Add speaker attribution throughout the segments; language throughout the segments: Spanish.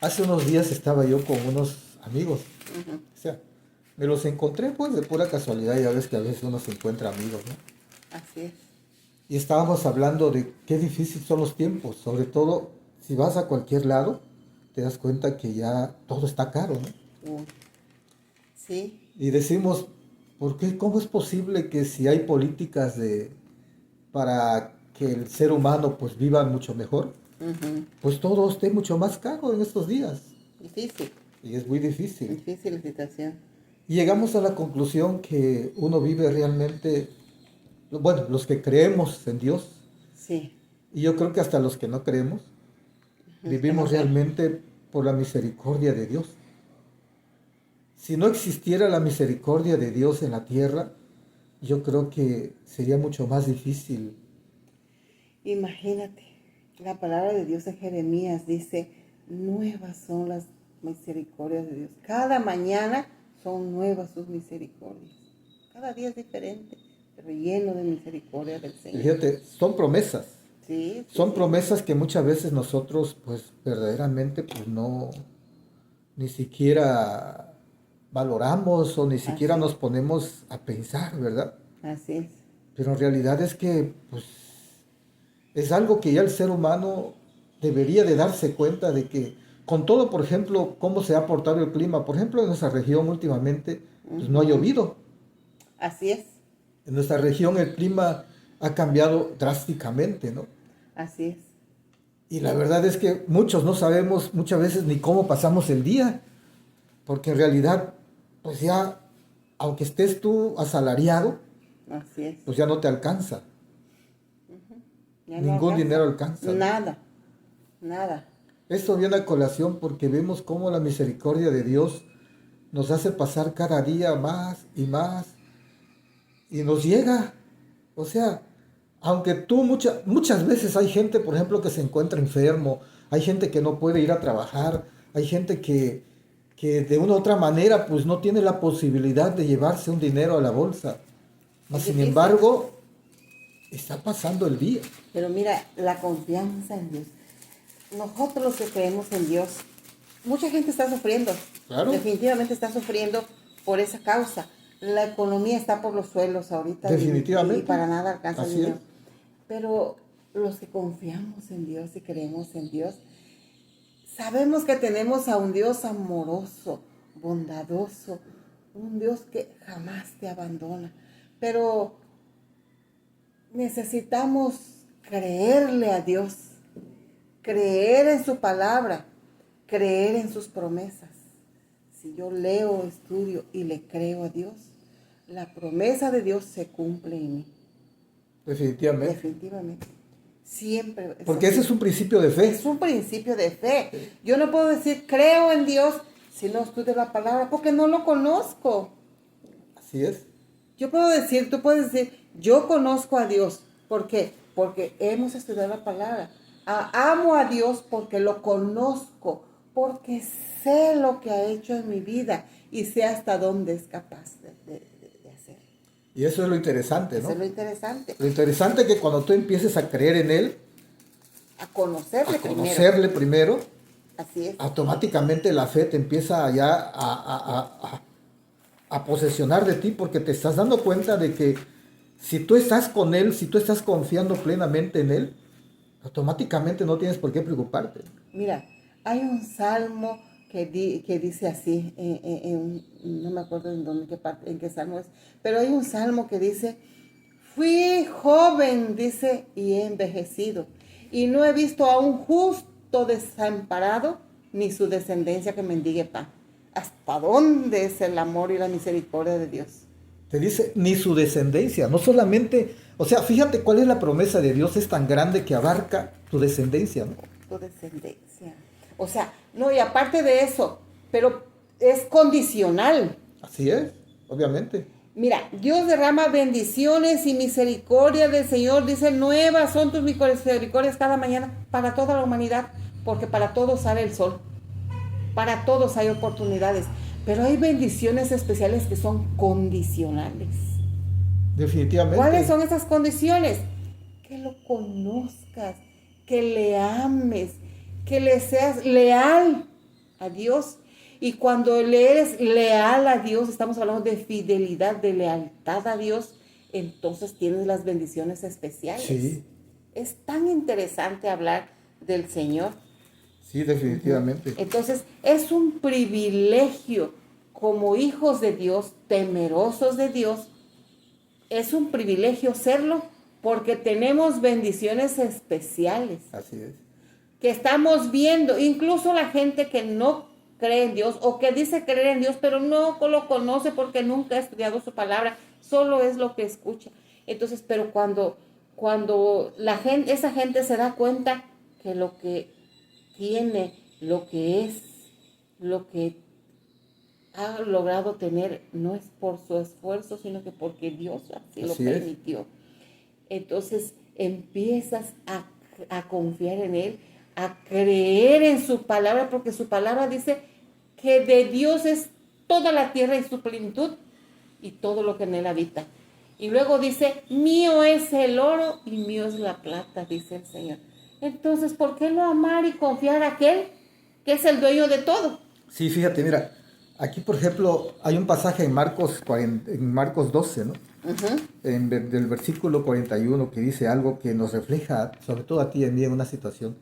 Speaker 1: Hace unos días estaba yo con unos amigos,
Speaker 2: Ujú.
Speaker 1: o sea, me los encontré pues de pura casualidad, ya ves que a veces uno se encuentra amigos, ¿no?
Speaker 2: Así es.
Speaker 1: Y estábamos hablando de qué difícil son los tiempos, sobre todo si vas a cualquier lado, te das cuenta que ya todo está caro, ¿no?
Speaker 2: Uy, sí.
Speaker 1: Y decimos, ¿por qué? ¿Cómo es posible que si hay políticas para que el ser humano pues viva mucho mejor,
Speaker 2: Ujú.
Speaker 1: pues todo esté mucho más caro en estos días?
Speaker 2: Difícil.
Speaker 1: Y es muy difícil.
Speaker 2: Difícil la situación.
Speaker 1: Y llegamos a la conclusión que uno vive realmente, bueno, los que creemos en Dios,
Speaker 2: Sí.
Speaker 1: y yo creo que hasta los que no creemos,
Speaker 2: Los que
Speaker 1: vivimos
Speaker 2: no creen.
Speaker 1: realmente por la misericordia de Dios. Si no existiera la misericordia de Dios en la tierra, yo creo que sería mucho más difícil.
Speaker 2: Imagínate, la palabra de Dios en Jeremías dice, nuevas son las misericordias de Dios. Cada mañana son nuevas sus misericordias. Cada día es diferente, pero lleno de misericordia del
Speaker 1: Y
Speaker 2: Señor.
Speaker 1: fíjate, son promesas.
Speaker 2: Sí, sí,
Speaker 1: Son
Speaker 2: sí.
Speaker 1: promesas que muchas veces nosotros, pues verdaderamente, pues no, ni siquiera valoramos o ni siquiera
Speaker 2: Así,
Speaker 1: nos ponemos a pensar, ¿verdad?
Speaker 2: así es.
Speaker 1: Pero en realidad es que, pues, es algo que ya el ser humano debería de darse cuenta de que, con todo, por ejemplo, cómo se ha portado el clima, por ejemplo, en nuestra región últimamente, pues no ha
Speaker 2: Ujú.
Speaker 1: llovido.
Speaker 2: Así es,
Speaker 1: En nuestra región el clima ha cambiado drásticamente, ¿no?
Speaker 2: así es.
Speaker 1: Y la verdad es que muchos no sabemos muchas veces ni cómo pasamos el día, porque en realidad, pues ya, aunque estés tú asalariado,
Speaker 2: Así es.
Speaker 1: pues ya no te alcanza.
Speaker 2: Ya no
Speaker 1: Ningún
Speaker 2: alcanza.
Speaker 1: dinero alcanza, ¿no?
Speaker 2: Nada, nada.
Speaker 1: Esto viene a colación porque vemos cómo la misericordia de Dios nos hace pasar cada día más y nos llega. O sea, aunque tú muchas veces hay gente, por ejemplo, que se encuentra enfermo, hay gente que no puede ir a trabajar, hay gente que de una u otra manera pues no tiene la posibilidad de llevarse un dinero a la bolsa.
Speaker 2: Es
Speaker 1: Mas sin
Speaker 2: difícil.
Speaker 1: embargo, está pasando el día.
Speaker 2: Pero mira, la confianza en Dios. Nosotros los que creemos en Dios, mucha gente está sufriendo.
Speaker 1: Claro,
Speaker 2: Definitivamente está sufriendo por esa causa. La economía está por los suelos ahorita y
Speaker 1: definitivamente.
Speaker 2: para nada alcanza el
Speaker 1: Así es.
Speaker 2: dinero. Pero los que confiamos en Dios y creemos en Dios, sabemos que tenemos a un Dios amoroso, bondadoso, un Dios que jamás te abandona. Pero necesitamos creerle a Dios, creer en su palabra, creer en sus promesas. Si yo leo, estudio y le creo a Dios, la promesa de Dios se cumple en mí.
Speaker 1: Definitivamente.
Speaker 2: Definitivamente. Siempre.
Speaker 1: Porque ese es un principio de fe.
Speaker 2: Es un principio de fe. Yo no puedo decir creo en Dios si no estudio la palabra porque no lo conozco.
Speaker 1: Así es.
Speaker 2: Yo puedo decir, tú puedes decir, yo conozco a Dios. ¿Por qué? Porque hemos estudiado la palabra. Amo a Dios porque lo conozco, porque sé lo que ha hecho en mi vida y sé hasta dónde es capaz de hacer.
Speaker 1: Y eso es lo interesante,
Speaker 2: Eso es
Speaker 1: ¿no?
Speaker 2: lo interesante.
Speaker 1: Lo interesante es que cuando tú empieces a creer en Él,
Speaker 2: A
Speaker 1: a
Speaker 2: conocerle primero.
Speaker 1: conocerle primero,
Speaker 2: Así es.
Speaker 1: automáticamente la fe te empieza ya a posesionar de ti porque te estás dando cuenta de que si tú estás con Él, si tú estás confiando plenamente en Él, automáticamente no tienes por qué preocuparte.
Speaker 2: Mira, hay un salmo que dice así, no me acuerdo en dónde, en qué salmo es, pero hay un salmo que dice, fui joven, dice, y he envejecido, y no he visto a un justo desamparado, ni su descendencia que mendigue pan. ¿Hasta dónde es el amor y la misericordia de Dios?
Speaker 1: Te dice, ni su descendencia, no solamente, o sea, fíjate cuál es la promesa de Dios, es tan grande que abarca tu descendencia, ¿no?
Speaker 2: Tu descendencia. O sea, no, y aparte de eso, pero es condicional.
Speaker 1: Así es, obviamente.
Speaker 2: Mira, Dios derrama bendiciones y misericordia del Señor. Dice, nuevas son tus misericordias cada mañana para toda la humanidad, porque para todos sale el sol. Para todos hay oportunidades. Pero hay bendiciones especiales que son condicionales. ¿Cuáles
Speaker 1: Definitivamente.
Speaker 2: son esas condiciones? Que lo conozcas, que le ames, que le seas leal. a Dios. Y cuando le eres leal a Dios, estamos hablando de fidelidad, de lealtad a Dios, entonces tienes las bendiciones especiales.
Speaker 1: Sí,
Speaker 2: Es tan interesante hablar del Señor.
Speaker 1: sí, definitivamente.
Speaker 2: Entonces, es un privilegio como hijos de Dios, temerosos de Dios, es un privilegio serlo porque tenemos bendiciones especiales
Speaker 1: Así es.
Speaker 2: que estamos viendo, incluso la gente que no cree en Dios o que dice creer en Dios, pero no lo conoce porque nunca ha estudiado su palabra, solo es lo que escucha. Entonces, pero cuando esa gente se da cuenta que lo que tiene, lo que es, lo que ha logrado tener, no es por su esfuerzo, sino que porque Dios así lo permitió. Entonces empiezas a confiar en Él, a creer en su palabra, porque su palabra dice que de Dios es toda la tierra y su plenitud y todo lo que en Él habita. Y luego dice, mío es el oro y mío es la plata, dice el Señor. Entonces, ¿por qué no amar y confiar a aquel que es el dueño de todo?
Speaker 1: Sí, fíjate, mira, aquí por ejemplo hay un pasaje en Marcos 12, ¿no? Del versículo 41 que dice algo que nos refleja, sobre todo a ti y a mí en una situación.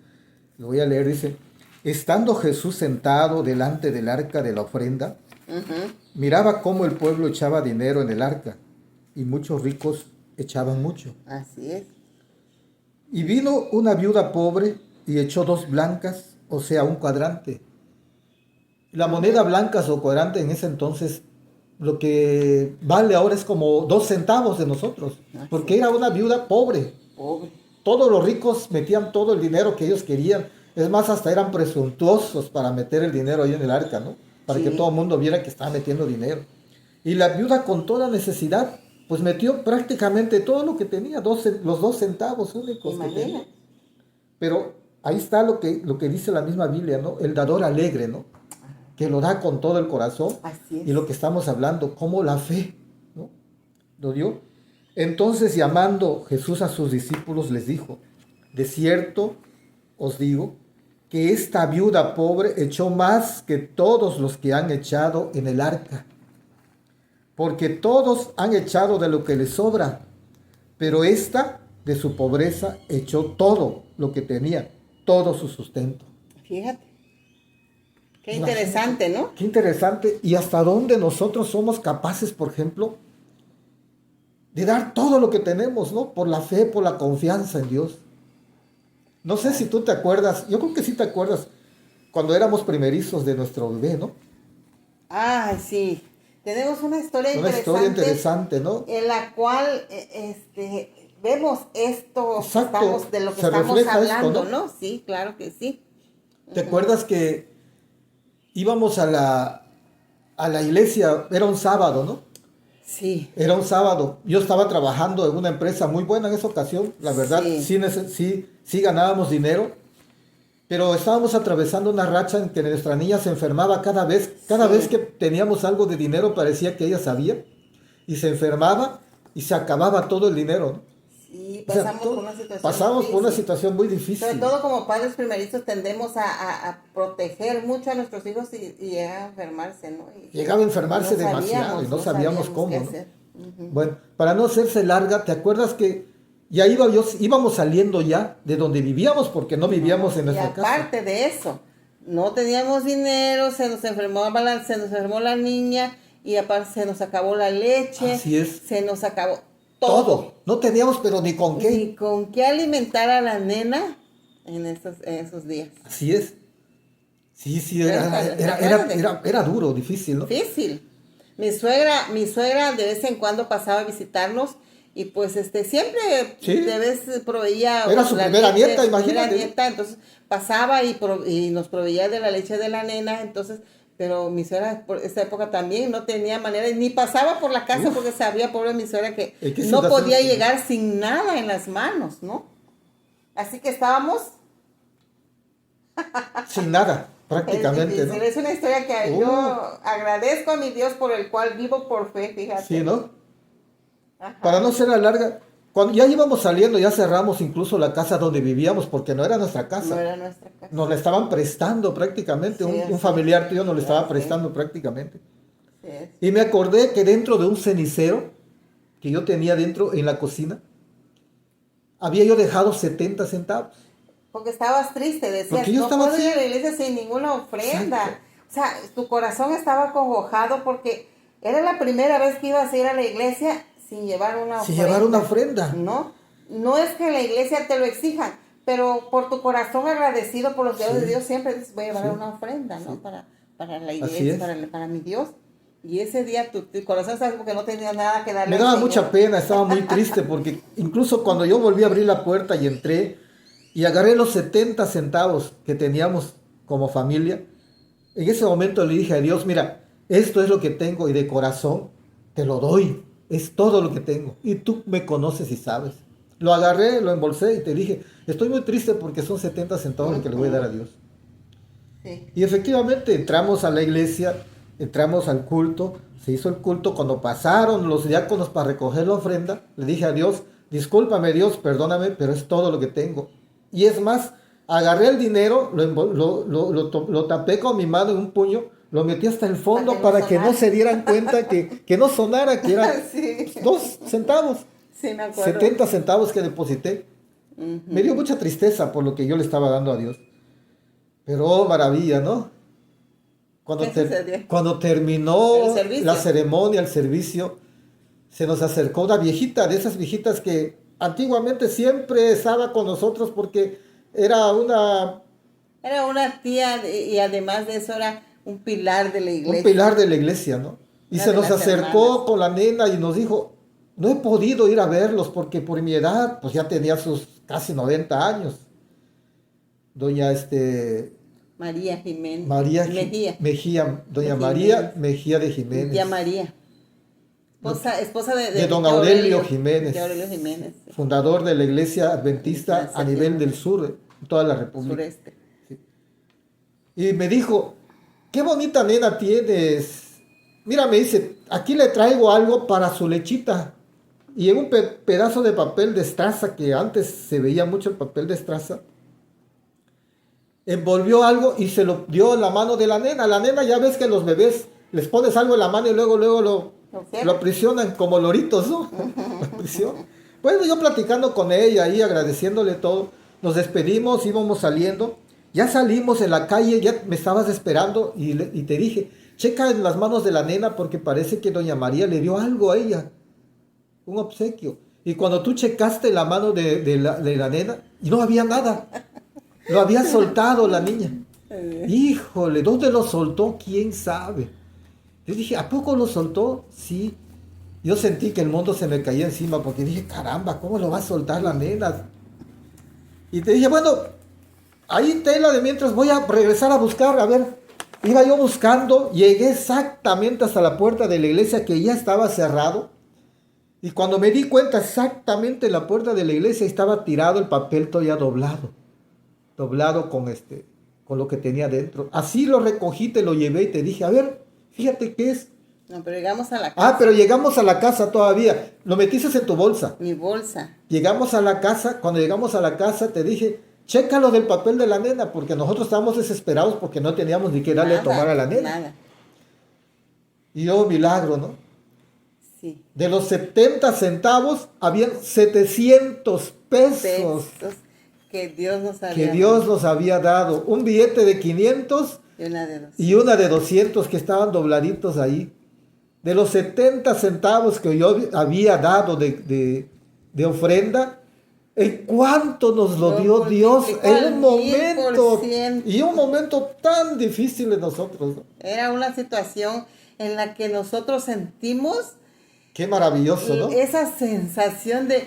Speaker 1: Lo voy a leer, dice, estando Jesús sentado delante del arca de la ofrenda, miraba cómo el pueblo echaba dinero en el arca y muchos ricos echaban mucho.
Speaker 2: Así es.
Speaker 1: Y vino una viuda pobre y echó 2 blancas, o sea, un cuadrante. La moneda blancas o cuadrante en ese entonces, lo que vale ahora es como 2 centavos de nosotros, porque era una viuda pobre.
Speaker 2: Pobre.
Speaker 1: Todos los ricos metían todo el dinero que ellos querían. Es más, hasta eran presuntuosos para meter el dinero ahí en el arca, ¿no? Para que todo el mundo viera que estaba metiendo dinero. Y la viuda con toda necesidad, pues metió prácticamente todo lo que tenía, los 2 centavos únicos que tenía. Pero ahí está lo que dice la misma Biblia, ¿no? El dador alegre, ¿no? Que lo da con todo el corazón.
Speaker 2: Así es.
Speaker 1: Y lo que estamos hablando, como la fe, ¿no? Lo dio. Entonces, llamando Jesús a sus discípulos, les dijo, de cierto os digo que esta viuda pobre echó más que todos los que han echado en el arca, porque todos han echado de lo que les sobra, pero esta de su pobreza echó todo lo que tenía, todo su sustento.
Speaker 2: Fíjate. Qué interesante, ¿no?
Speaker 1: Qué interesante. Y hasta dónde nosotros somos capaces, por ejemplo, de dar todo lo que tenemos, ¿no? Por la fe, por la confianza en Dios. No sé si tú te acuerdas, yo creo que sí te acuerdas, cuando éramos primerizos de nuestro bebé, ¿no?
Speaker 2: Ay, sí. Tenemos una historia
Speaker 1: interesante, ¿no?
Speaker 2: En la cual vemos esto.
Speaker 1: Exacto.
Speaker 2: De lo que
Speaker 1: Se
Speaker 2: estamos
Speaker 1: refleja
Speaker 2: hablando,
Speaker 1: esto, ¿no?
Speaker 2: Sí, claro que sí.
Speaker 1: ¿Te acuerdas que íbamos a la iglesia? Era un sábado, ¿no?
Speaker 2: Sí.
Speaker 1: Era un sábado. Yo estaba trabajando en una empresa muy buena en esa ocasión. La verdad, sí ganábamos dinero. Pero estábamos atravesando una racha en que nuestra niña se enfermaba cada vez. Cada vez que teníamos algo de dinero parecía que ella sabía. Y se enfermaba y se acababa todo el dinero, ¿no?
Speaker 2: Sí, pasamos por una situación
Speaker 1: Pasamos por una situación muy difícil.
Speaker 2: Sobre todo como padres primerizos tendemos a proteger mucho a nuestros hijos y llega a enfermarse, ¿no?
Speaker 1: Llegaba a enfermarse demasiado y no sabíamos cómo, ¿no? Bueno, para no hacerse larga, ¿te acuerdas que ya íbamos saliendo ya de donde vivíamos porque no vivíamos en nuestra casa?
Speaker 2: Y aparte de eso, no teníamos dinero, se nos enfermó la niña y aparte se nos acabó la leche.
Speaker 1: Así es.
Speaker 2: Se nos acabó
Speaker 1: todo. No teníamos, pero ni con qué.
Speaker 2: Ni con qué alimentar a la nena en esos días.
Speaker 1: Así es. Sí, era duro, difícil, ¿no?
Speaker 2: Difícil. Mi suegra de vez en cuando pasaba a visitarnos y pues siempre de vez proveía.
Speaker 1: Era su primera nieta, imagínate.
Speaker 2: Primera nieta, entonces pasaba y nos proveía de la leche de la nena, entonces. Pero mi suegra por esa época también no tenía manera, ni pasaba por la casa porque sabía, pobre mi suegra, que no podía llegar sin nada en las manos, ¿no? Así que estábamos...
Speaker 1: sin nada, prácticamente, ¿no?
Speaker 2: Es una historia que yo agradezco a mi Dios por el cual vivo por fe, fíjate.
Speaker 1: Sí, ¿no? Ajá. Para no ser larga, Cuando ya íbamos saliendo, ya cerramos incluso la casa donde vivíamos, porque no era nuestra casa.
Speaker 2: No era nuestra casa.
Speaker 1: Nos la estaban prestando prácticamente,
Speaker 2: Sí,
Speaker 1: un
Speaker 2: así
Speaker 1: familiar tuyo nos la estaba
Speaker 2: así
Speaker 1: prestando prácticamente.
Speaker 2: Sí, es.
Speaker 1: Y me acordé que dentro de un cenicero que yo tenía dentro en la cocina, había yo dejado 70 centavos.
Speaker 2: Porque estabas triste, decías,
Speaker 1: Porque yo
Speaker 2: no
Speaker 1: estaba
Speaker 2: puedo ir
Speaker 1: así.
Speaker 2: a la iglesia sin ninguna ofrenda.
Speaker 1: Exacto.
Speaker 2: O sea, tu corazón estaba acongojado porque era la primera vez que ibas a ir a la iglesia sin llevar una
Speaker 1: Sin
Speaker 2: ofrenda.
Speaker 1: llevar una ofrenda.
Speaker 2: No es que la iglesia te lo exija, pero por tu corazón agradecido por los dedos
Speaker 1: Sí.
Speaker 2: de Dios siempre dices, voy a llevar
Speaker 1: Sí.
Speaker 2: una ofrenda, ¿no?
Speaker 1: Sí.
Speaker 2: Para la
Speaker 1: Así
Speaker 2: iglesia,
Speaker 1: es.
Speaker 2: para mi Dios. Y ese día tu corazón estaba porque no tenía nada que darle
Speaker 1: Me
Speaker 2: al
Speaker 1: daba
Speaker 2: Señor.
Speaker 1: mucha pena, estaba muy triste porque incluso cuando yo volví a abrir la puerta y entré y agarré los 70 centavos que teníamos como familia, en ese momento le dije a Dios, mira, esto es lo que tengo y de corazón te lo doy, es todo lo que tengo y tú me conoces y sabes. Lo agarré, lo embolsé y te dije, estoy muy triste porque son 70 centavos lo que le voy a dar a Dios.
Speaker 2: Sí.
Speaker 1: Y efectivamente entramos a la iglesia, entramos al culto, se hizo el culto. Cuando pasaron los diáconos para recoger la ofrenda, le dije a Dios, discúlpame Dios, perdóname, pero es todo lo que tengo. Y es más, agarré el dinero, lo tapé con mi mano en un puño, lo metí hasta el fondo para que no se dieran cuenta que no sonara, que eran
Speaker 2: Sí.
Speaker 1: 2 centavos,
Speaker 2: Sí, me acuerdo.
Speaker 1: 70 centavos que deposité.
Speaker 2: Ujú.
Speaker 1: Me dio mucha tristeza por lo que yo le estaba dando a Dios. Pero oh, maravilla, ¿no?
Speaker 2: ¿Qué sucedió?
Speaker 1: Cuando terminó
Speaker 2: ¿El servicio?
Speaker 1: la ceremonia, el servicio, se nos acercó una viejita, de esas viejitas que antiguamente siempre estaba con nosotros porque era
Speaker 2: Era una tía y además de eso era un pilar de la iglesia.
Speaker 1: un pilar de la iglesia, ¿no? Y
Speaker 2: Una
Speaker 1: se
Speaker 2: de
Speaker 1: nos
Speaker 2: las
Speaker 1: acercó
Speaker 2: hermanas.
Speaker 1: con la nena y nos dijo, no he podido ir a verlos porque por mi edad, pues ya tenía sus casi 90 años. Doña
Speaker 2: María Jiménez.
Speaker 1: María
Speaker 2: Mejía.
Speaker 1: doña
Speaker 2: De
Speaker 1: María
Speaker 2: Jiménez.
Speaker 1: Mejía de Jiménez.
Speaker 2: Tía María. Esposa
Speaker 1: De don Aurelio Jiménez.
Speaker 2: De Aurelio Jiménez. Sí.
Speaker 1: Fundador de la iglesia adventista
Speaker 2: Iglesia
Speaker 1: a nivel
Speaker 2: Jiménez.
Speaker 1: del sur, en toda la república.
Speaker 2: Sureste.
Speaker 1: Y me dijo, qué bonita nena tienes. Mira, me dice, aquí le traigo algo para su lechita. Y en un pedazo de papel de estraza, que antes se veía mucho el papel de estraza, envolvió algo y se lo dio en la mano de la nena. La nena, ya ves que los bebés les pones algo en la mano y luego lo aprisionan como loritos, ¿no? Lo aprisionan. Bueno, yo platicando con ella ahí, agradeciéndole todo, nos despedimos, íbamos saliendo. Ya salimos en la calle, ya me estabas esperando y te dije, checa en las manos de la nena porque parece que doña María le dio algo a ella, un obsequio. Y cuando tú checaste la mano de la nena, no había nada. Lo había soltado la niña. Híjole, ¿dónde lo soltó? ¿Quién sabe? Yo dije, ¿a poco lo soltó? Sí. Yo sentí que el mundo se me caía encima porque dije, caramba, ¿cómo lo va a soltar la nena? Y te dije, bueno, ahí tela de mientras voy a regresar a buscar, a ver. Iba yo buscando, llegué exactamente hasta la puerta de la iglesia que ya estaba cerrado. Y cuando me di cuenta exactamente en la puerta de la iglesia estaba tirado el papel todavía doblado con lo que tenía dentro. Así lo recogí, te lo llevé y te dije, a ver, fíjate qué es.
Speaker 2: No, pero llegamos a la casa.
Speaker 1: Ah, pero llegamos a la casa todavía. Lo metiste en tu bolsa.
Speaker 2: Mi bolsa.
Speaker 1: Llegamos a la casa, cuando llegamos a la casa te dije, chécalo del papel de la nena, porque nosotros estábamos desesperados porque no teníamos ni que darle a tomar a la nena.
Speaker 2: Nada.
Speaker 1: Y oh, milagro, ¿no?
Speaker 2: Sí.
Speaker 1: De los 70 centavos, habían 700 pesos.
Speaker 2: Que Dios nos había
Speaker 1: Que Dios nos había dado. Un billete de 500
Speaker 2: Y una de 200.
Speaker 1: y una de 200 que estaban dobladitos ahí. De los 70 centavos que yo había dado de ofrenda, ¿en cuánto nos lo dio Dios en un momento?
Speaker 2: 1000%.
Speaker 1: Y un momento tan difícil de nosotros, ¿no?
Speaker 2: Era una situación en la que nosotros sentimos
Speaker 1: Qué maravilloso, ¿no?
Speaker 2: esa sensación de,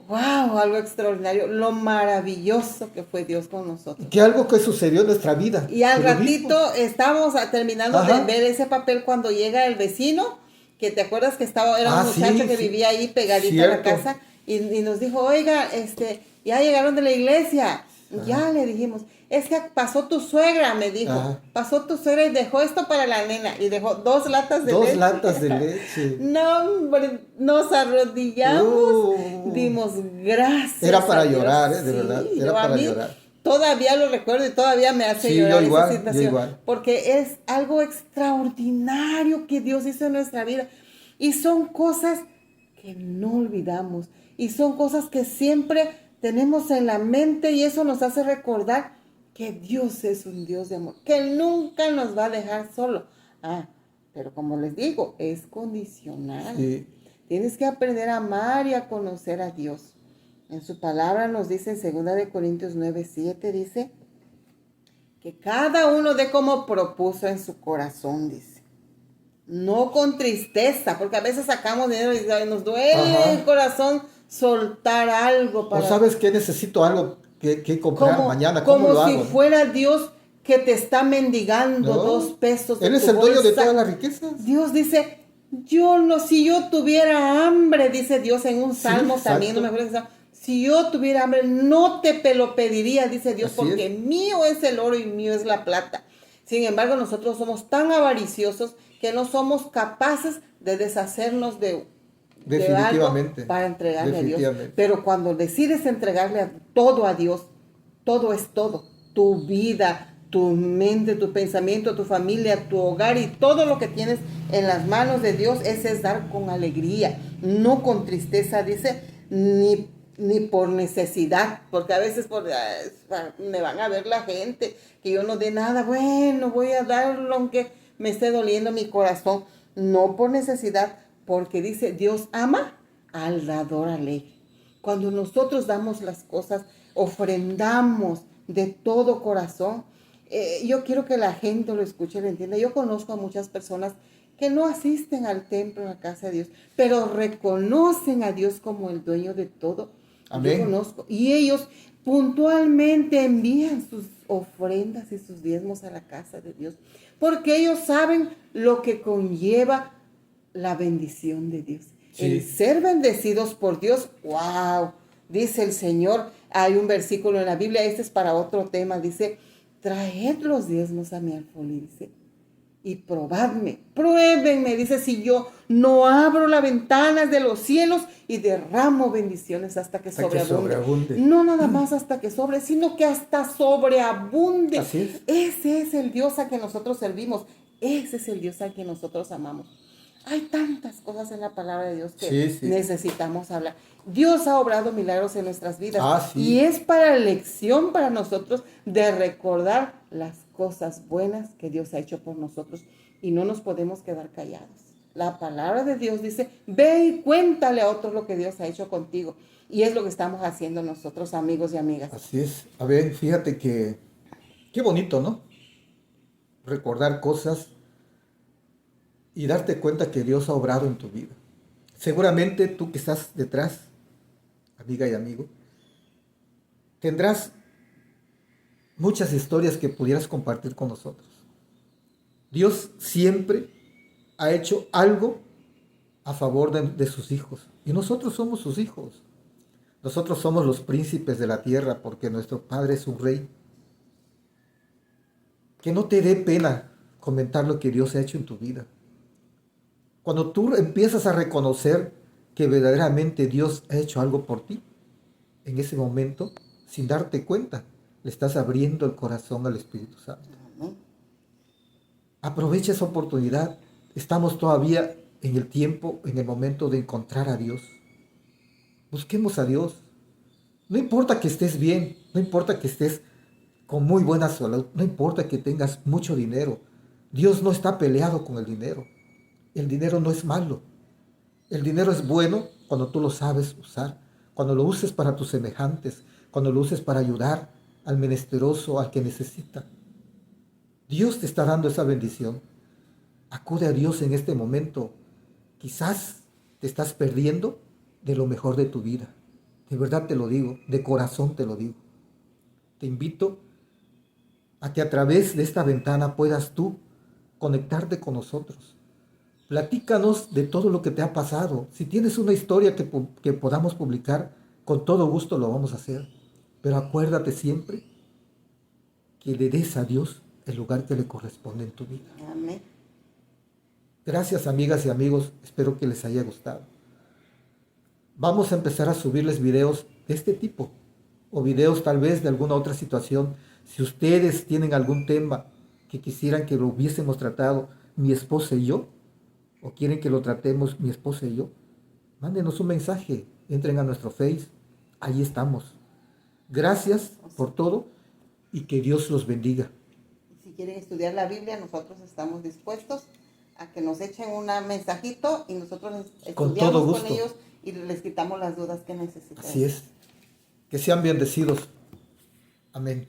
Speaker 2: wow, algo extraordinario, lo maravilloso que fue Dios con nosotros.
Speaker 1: Que algo que sucedió en nuestra vida.
Speaker 2: Y al
Speaker 1: Que lo
Speaker 2: ratito
Speaker 1: mismo.
Speaker 2: estábamos terminando
Speaker 1: Ajá.
Speaker 2: de ver ese papel cuando llega el vecino, que te acuerdas que era un
Speaker 1: Sí,
Speaker 2: muchacho que
Speaker 1: sí.
Speaker 2: vivía ahí pegadito a la
Speaker 1: Cierto.
Speaker 2: casa, y nos dijo, oiga, ya llegaron de la iglesia. Ya le dijimos, es que pasó tu suegra, me dijo.
Speaker 1: Ajá.
Speaker 2: Pasó tu suegra y dejó esto para la nena. Y dejó 2 latas de
Speaker 1: Dos
Speaker 2: leche.
Speaker 1: latas de leche.
Speaker 2: No, hombre, nos arrodillamos, dimos gracias
Speaker 1: Era para
Speaker 2: a Dios.
Speaker 1: llorar, de verdad,
Speaker 2: Sí,
Speaker 1: era
Speaker 2: yo a
Speaker 1: para
Speaker 2: mí
Speaker 1: llorar.
Speaker 2: todavía lo recuerdo y todavía me hace
Speaker 1: Sí,
Speaker 2: llorar esa
Speaker 1: yo
Speaker 2: situación.
Speaker 1: igual.
Speaker 2: Porque es algo extraordinario que Dios hizo en nuestra vida. Y son cosas que no olvidamos. Y son cosas que siempre tenemos en la mente y eso nos hace recordar que Dios es un Dios de amor, que nunca nos va a dejar solo. Pero como les digo, es condicional.
Speaker 1: Sí.
Speaker 2: Tienes que aprender a amar y a conocer a Dios. En su palabra nos dice en 2 Corintios 9:7, dice que cada uno dé como propuso en su corazón, dice. No con tristeza, porque a veces sacamos dinero y nos duele
Speaker 1: Ajá.
Speaker 2: el corazón soltar algo
Speaker 1: O
Speaker 2: para...
Speaker 1: sabes que necesito algo que comprar mañana, ¿cómo
Speaker 2: como
Speaker 1: lo
Speaker 2: si
Speaker 1: hago?
Speaker 2: fuera Dios que te está mendigando
Speaker 1: ¿No?
Speaker 2: 2 pesos de
Speaker 1: Él es
Speaker 2: tu
Speaker 1: el dueño de
Speaker 2: bolsa.
Speaker 1: todas las riquezas.
Speaker 2: Dios dice, si yo tuviera hambre, dice Dios en un salmo
Speaker 1: Sí,
Speaker 2: también, no me
Speaker 1: exacto.
Speaker 2: acuerdo, si yo tuviera hambre, no te lo pediría, dice Dios,
Speaker 1: Así
Speaker 2: porque
Speaker 1: es.
Speaker 2: mío es el oro y mío es la plata. Sin embargo, nosotros somos tan avariciosos que no somos capaces de deshacernos de algo
Speaker 1: Definitivamente.
Speaker 2: para entregarle a Dios.
Speaker 1: Definitivamente.
Speaker 2: Pero cuando decides entregarle todo a Dios, todo es todo. Tu vida, tu mente, tu pensamiento, tu familia, tu hogar y todo lo que tienes en las manos de Dios, ese es dar con alegría, no con tristeza, dice, ni por necesidad, porque a veces me van a ver la gente que yo no dé nada, bueno, voy a darlo aunque me esté doliendo mi corazón, no por necesidad, porque dice, Dios ama al dador alegre. Cuando nosotros damos las cosas, ofrendamos de todo corazón, yo quiero que la gente lo escuche y lo entienda. Yo conozco a muchas personas que no asisten al templo, a la casa de Dios, pero reconocen a Dios como el dueño de todo.
Speaker 1: Amén.
Speaker 2: Yo conozco. Y ellos puntualmente envían sus ofrendas y sus diezmos a la casa de Dios, porque ellos saben lo que conlleva la bendición de Dios.
Speaker 1: Sí.
Speaker 2: El ser bendecidos por Dios, wow, dice el Señor. Hay un versículo en la Biblia, este es para otro tema, dice, traed los diezmos a mi alfolí, dice, y probadme, pruébenme, dice, si yo no abro las ventanas de los cielos y derramo bendiciones hasta que sobreabunde. No nada más hasta que sobre, sino que hasta sobreabunde.
Speaker 1: Así es.
Speaker 2: Ese es el Dios a que nosotros servimos, ese es el Dios a que nosotros amamos. Hay tantas cosas en la palabra de Dios que necesitamos hablar. Dios ha obrado milagros en nuestras vidas. Y es para lección para nosotros de recordar las cosas buenas que Dios ha hecho por nosotros. Y no nos podemos quedar callados. La palabra de Dios dice, ve y cuéntale a otros lo que Dios ha hecho contigo. Y es lo que estamos haciendo nosotros, amigos y amigas.
Speaker 1: Así es. A ver, fíjate que qué bonito, ¿no? Recordar cosas y darte cuenta que Dios ha obrado en tu vida. Seguramente tú que estás detrás, amiga y amigo, tendrás muchas historias que pudieras compartir con nosotros. Dios siempre ha hecho algo a favor de sus hijos. Y nosotros somos sus hijos. Nosotros somos los príncipes de la tierra porque nuestro Padre es un rey. Que no te dé pena comentar lo que Dios ha hecho en tu vida. Cuando tú empiezas a reconocer que verdaderamente Dios ha hecho algo por ti, en ese momento, sin darte cuenta, le estás abriendo el corazón al Espíritu Santo. Aprovecha esa oportunidad. Estamos todavía en el tiempo, en el momento de encontrar a Dios. Busquemos a Dios. No importa que estés bien, no importa que estés con muy buena salud, no importa que tengas mucho dinero. Dios no está peleado con el dinero. El dinero no es malo. El dinero es bueno cuando tú lo sabes usar, cuando lo uses para tus semejantes, cuando lo uses para ayudar al menesteroso, al que necesita. Dios te está dando esa bendición. Acude a Dios en este momento. Quizás te estás perdiendo de lo mejor de tu vida. De verdad te lo digo, de corazón te lo digo. Te invito a que a través de esta ventana puedas tú conectarte con nosotros. Platícanos de todo lo que te ha pasado. Si tienes una historia que podamos publicar, con todo gusto lo vamos a hacer. Pero acuérdate siempre que le des a Dios el lugar que le corresponde en tu vida.
Speaker 2: Amén.
Speaker 1: Gracias, amigas y amigos, espero que les haya gustado. Vamos a empezar a subirles videos de este tipo, o videos tal vez de alguna otra situación. Si ustedes tienen algún tema que quisieran que lo hubiésemos tratado mi esposa y yo, o quieren que lo tratemos mi esposa y yo, mándenos un mensaje, entren a nuestro Face, ahí estamos. Gracias por todo y que Dios los bendiga.
Speaker 2: Si quieren estudiar la Biblia, nosotros estamos dispuestos a que nos echen un mensajito y nosotros
Speaker 1: Con
Speaker 2: estudiamos
Speaker 1: todo
Speaker 2: con
Speaker 1: gusto.
Speaker 2: ellos y les quitamos las dudas que necesitan.
Speaker 1: Así es. Que sean bendecidos. Amén.